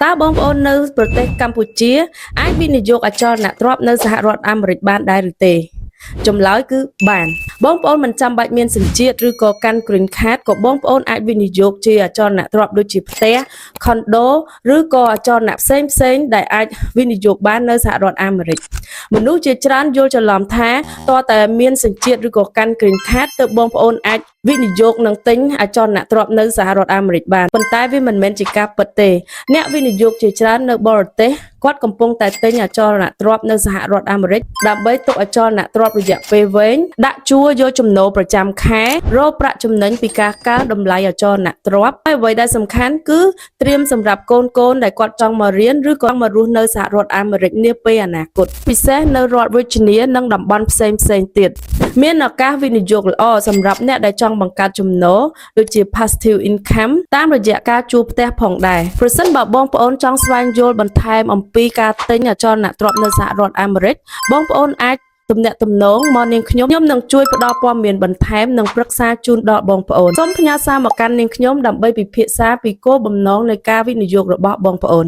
តើបងប្អូននៅប្រទេសកម្ពុជាអាចវិនិយោគអចលនទ្រព្យនៅសហរដ្ឋអាមេរិកបានដែរឬទេចម្លើយគឺបានបងប្អូនមិនចាំបាច់មានសញ្ជាតិឬក៏កាន់ green card ក៏បងប្អូនអាចវិនិយោគជាអចលនទ្រព្យដូចជាផ្ទះ condo ឬក៏អចលនៈផ្សេងដែលអាចវិនិយោគបាននៅសហរដ្ឋអាមេរិកមនុស្សជាច្រើនយល់ច្រឡំថាតើតែមានសញ្ជាតិឬក៏កាន់ green card ទើបបងប្អូនអាចវិនិយោគនឹងទិញអចលនទ្រព្យនៅសហរដ្ឋអាមេរិកបានប៉ុន្តែវាមិនមែនជាការពិតទេអ្នកវិនិយោគជាច្រើននៅបរទេសគាត់កំពុងតែទិញអចលនទ្រព្យនៅសហរដ្ឋអាមេរិកដើម្បីទុកអចលនទ្រព្យរយៈពេលវែងដាក់ជួលយកចំណូលប្រចាំខែរកប្រាក់ចំណេញពីការកើនតម្លៃអចលនទ្រព្យហើយអ្វីដែលសំខាន់គឺត្រៀមសម្រាប់កូនដែលគាត់ចង់មករៀនឬក៏មករស់នៅសហរដ្ឋអាមេរិកនាពេលអនាគតពិសេសនៅរដ្ឋ Virginia និងតំបន់ផ្សេងទៀតមានឱកាសវិនិយោគល្អសម្រាប់អ្នកដែលចង់បង្កើតចំណូលដូចជា passive income តាមរយៈការជួលផ្ទះផងដែរប្រសិនបើបងប្អូនចង់ស្វែងយល់បន្ថែមអំពីការទិញអចលនទ្រព្យនៅសហរដ្ឋអាមេរិកបងប្អូនអាចទំនាក់ទំនងមកនាងខ្ញុំនឹងជួយផ្ដល់ព័ត៌មានបន្ថែមនិងប្រឹក្សាជូនដល់បងប្អូនសូមផ្ញើសារមកកាន់នាងខ្ញុំដើម្បីពិភាក្សាពីគោលបំណងនៃការវិនិយោគរបស់បងប្អូន